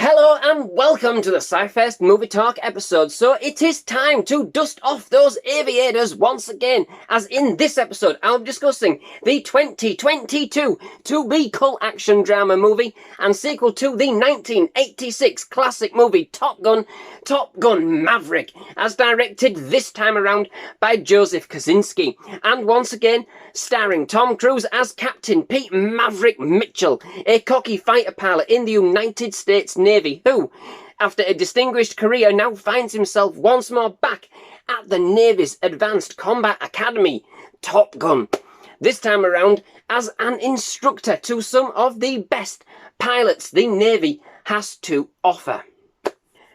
Hello and welcome to the SciFirst MovieTalk episode. So it is time to dust off those aviators once again, as in this episode I'm discussing the 2022 to-be cult action drama movie and sequel to the 1986 classic movie Top Gun Maverick, as directed this time around by Joseph Kosinski, and once again starring Tom Cruise as Captain Pete Maverick Mitchell, a cocky fighter pilot in the United States Navy who, after a distinguished career, now finds himself once more back at the Navy's Advanced Combat Academy, Top Gun, this time around as an instructor to some of the best pilots the Navy has to offer.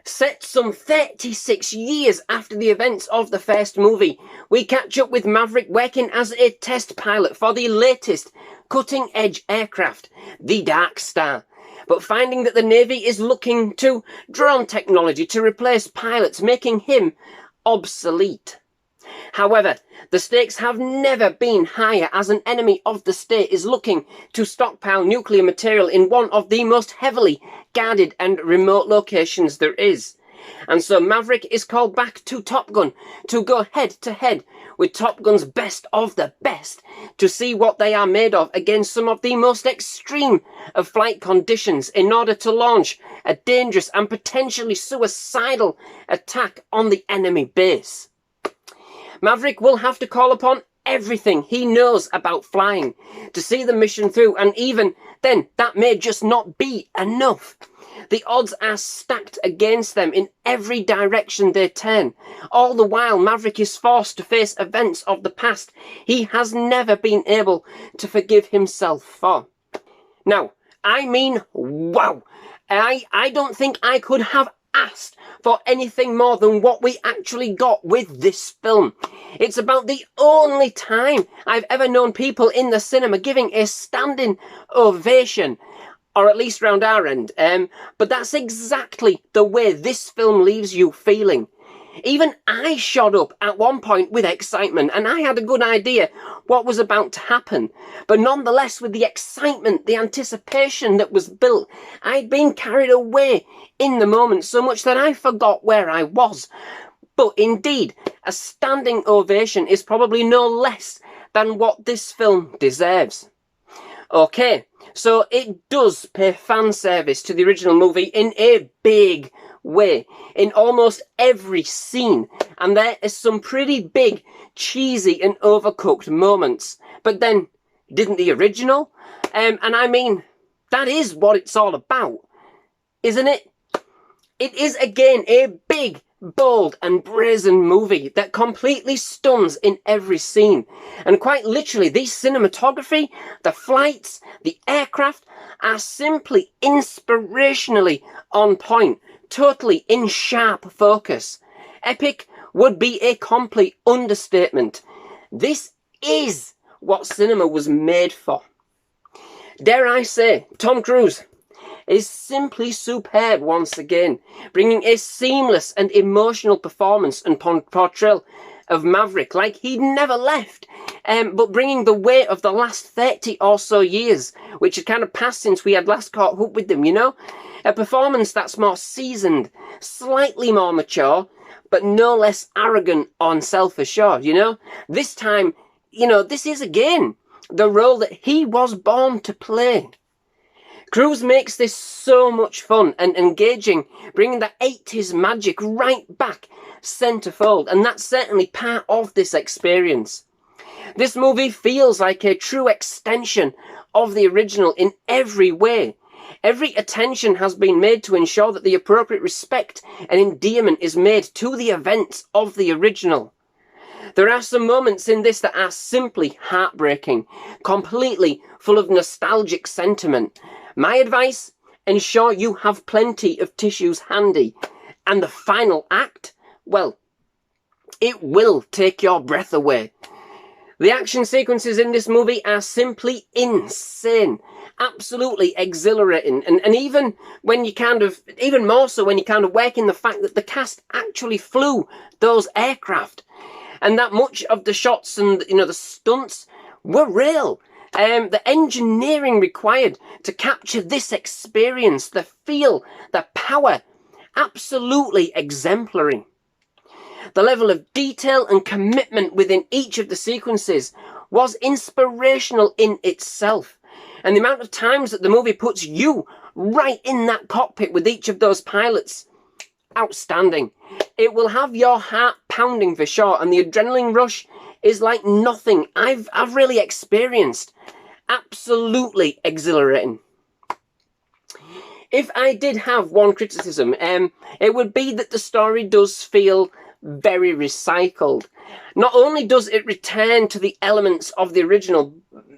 Set some 36 years after the events of the first movie, we catch up with Maverick working as a test pilot for the latest cutting-edge aircraft, the Dark Star, but finding that the Navy is looking to drone technology to replace pilots, making him obsolete. However, the stakes have never been higher, as an enemy of the state is looking to stockpile nuclear material in one of the most heavily guarded and remote locations there is. And so Maverick is called back to Top Gun to go head-to-head with Top Gun's best of the best to see what they are made of against some of the most extreme of flight conditions in order to launch a dangerous and potentially suicidal attack on the enemy base. Maverick will have to call upon everything he knows about flying to see the mission through, and even then that may just not be enough. The odds are stacked against them in every direction they turn. All the while, Maverick is forced to face events of the past he has never been able to forgive himself for. Now, I mean, wow! I don't think I could have asked for anything more than what we actually got with this film. It's about the only time I've ever known people in the cinema giving a standing ovation, or at least round our end, but that's exactly the way this film leaves you feeling. Even I shot up at one point with excitement, and I had a good idea what was about to happen. But nonetheless, with the excitement, the anticipation that was built, I'd been carried away in the moment so much that I forgot where I was. But indeed, a standing ovation is probably no less than what this film deserves. Okay, so it does pay fan service to the original movie in a big way, in almost every scene, and there is some pretty big, cheesy and overcooked moments. But then, didn't the original? And I mean, that is what it's all about, isn't it? It is again a big, bold and brazen movie that completely stuns in every scene. And quite literally, the cinematography, the flights, the aircraft are simply inspirationally on point, totally in sharp focus. Epic would be a complete understatement. This is what cinema was made for. Dare I say, Tom Cruise is simply superb once again, bringing a seamless and emotional performance and portrayal of Maverick like he'd never left, but bringing the weight of the last 30 or so years, which had kind of passed since we had last caught up with them, you know? A performance that's more seasoned, slightly more mature, but no less arrogant or self-assured, you know? This time, you know, this is again the role that he was born to play. Cruise makes this so much fun and engaging, bringing the 80s magic right back centerfold, and that's certainly part of this experience. This movie feels like a true extension of the original in every way. Every attention has been made to ensure that the appropriate respect and endearment is made to the events of the original. There are some moments in this that are simply heartbreaking, completely full of nostalgic sentiment. My advice, ensure you have plenty of tissues handy. And the final act, well, it will take your breath away. The action sequences in this movie are simply insane, absolutely exhilarating, and even when you even more so when you kind of work in the fact that the cast actually flew those aircraft, and that much of the shots and, you know, the stunts were real. The engineering required to capture this experience, the feel, the power, absolutely exemplary. The level of detail and commitment within each of the sequences was inspirational in itself. And the amount of times that the movie puts you right in that cockpit with each of those pilots, outstanding. It will have your heart pounding for sure, and the adrenaline rush is like nothing I've really experienced. Absolutely exhilarating. If I did have one criticism, it would be that the story does feel very recycled. Not only does it return to the elements of the original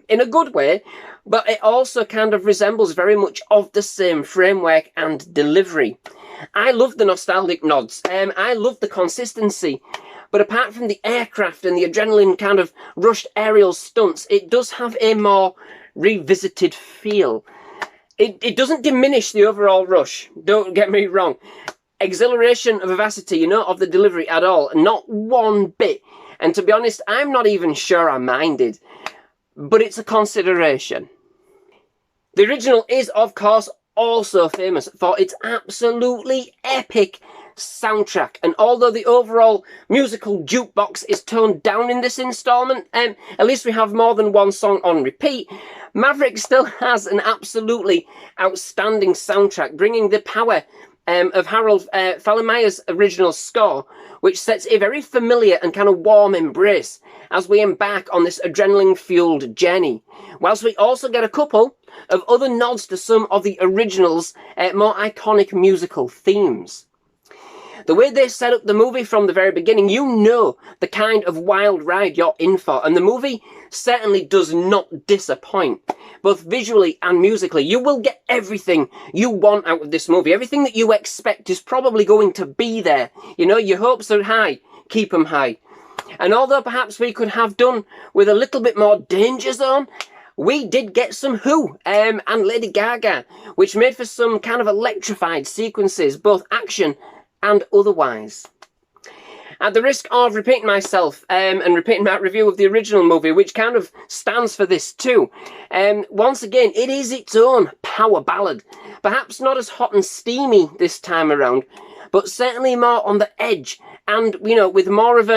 in a good way, but it also kind of resembles very much of the same framework and delivery. I love the nostalgic nods. I love the consistency. But apart from the aircraft and the adrenaline kind of rushed aerial stunts, it does have a more revisited feel. It doesn't diminish the overall rush. Don't get me wrong. Exhilaration, vivacity, you know, of the delivery at all. Not one bit. And to be honest, I'm not even sure I minded. But it's a consideration. The original is, of course, also famous for its absolutely epic soundtrack. And although the overall musical jukebox is toned down in this installment, at least we have more than one song on repeat, Maverick still has an absolutely outstanding soundtrack, bringing the power of Harold Fallonmeyer's original score, which sets a very familiar and kind of warm embrace as we embark on this adrenaline-fueled journey, whilst we also get a couple of other nods to some of the original's more iconic musical themes. The way they set up the movie from the very beginning, you know the kind of wild ride you're in for, and the movie certainly does not disappoint. Both visually and musically, you will get everything you want out of this movie. Everything that you expect is probably going to be there. You know, your hopes are high, keep them high. And although perhaps we could have done with a little bit more danger zone, we did get some Who and Lady Gaga, which made for some kind of electrified sequences, both action and otherwise. At the risk of repeating myself and repeating my review of the original movie, which kind of stands for this too, once again, it is its own power ballad. Perhaps not as hot and steamy this time around, but certainly more on the edge, and, you know, with more of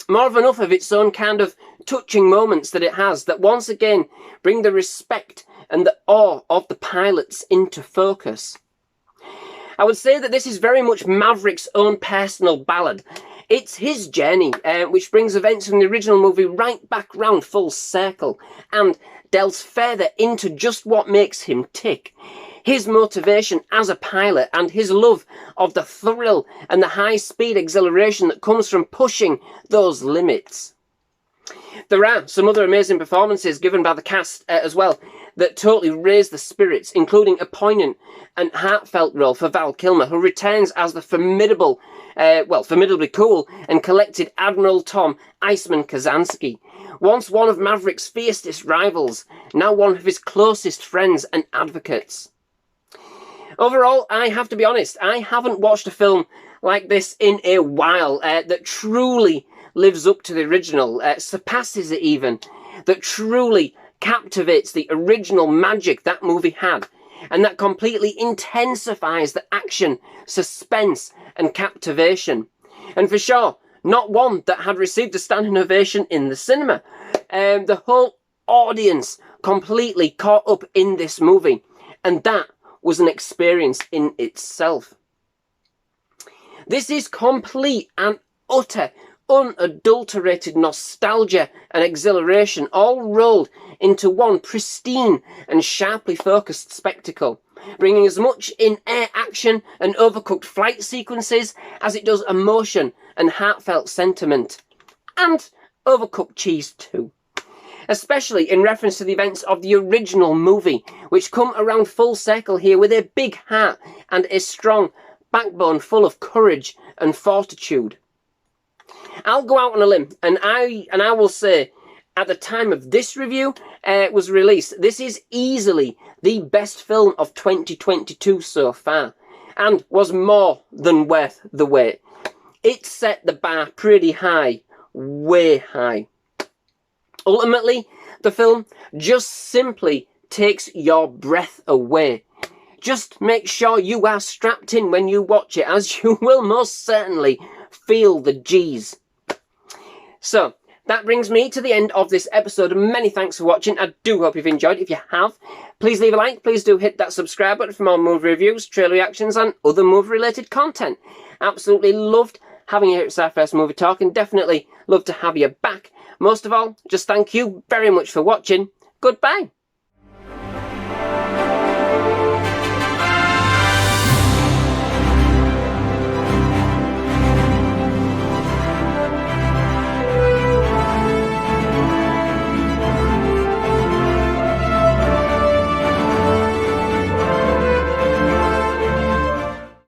enough of its own kind of touching moments that it has, that once again bring the respect and the awe of the pilots into focus. I would say that this is very much Maverick's own personal ballad. It's his journey, which brings events from the original movie right back round full circle and delves further into just what makes him tick. His motivation as a pilot and his love of the thrill and the high-speed exhilaration that comes from pushing those limits. There are some other amazing performances given by the cast as well that totally raise the spirits, including a poignant and heartfelt role for Val Kilmer, who returns as the formidably cool and collected Admiral Tom Iceman Kosinski, once one of Maverick's fiercest rivals, now one of his closest friends and advocates. Overall, I have to be honest, I haven't watched a film like this in a while that truly lives up to the original, surpasses it even, that truly captivates the original magic that movie had, and that completely intensifies the action, suspense and captivation. And for sure, not one that had received a standing ovation in the cinema. The whole audience completely caught up in this movie, and that was an experience in itself. This is complete and utter, unadulterated nostalgia and exhilaration, all rolled into one pristine and sharply focused spectacle, bringing as much in air action and overcooked flight sequences as it does emotion and heartfelt sentiment, and overcooked cheese too. Especially in reference to the events of the original movie, which come around full circle here with a big heart and a strong backbone full of courage and fortitude. I'll go out on a limb, and I will say, at the time of this review was released, this is easily the best film of 2022 so far, and was more than worth the wait. It set the bar pretty high, way high. Ultimately, The film just simply takes your breath away. Just make sure you are strapped in when you watch it, as you will most certainly feel the G's. So, that brings me to the end of this episode. Many thanks for watching. I do hope you've enjoyed. If you have, please leave a like. Please do hit that subscribe button for more movie reviews, trailer reactions, and other movie-related content. Absolutely loved having you here at SciFirst Movie Talk, and definitely love to have you back. Most of all, just thank you very much for watching. Goodbye.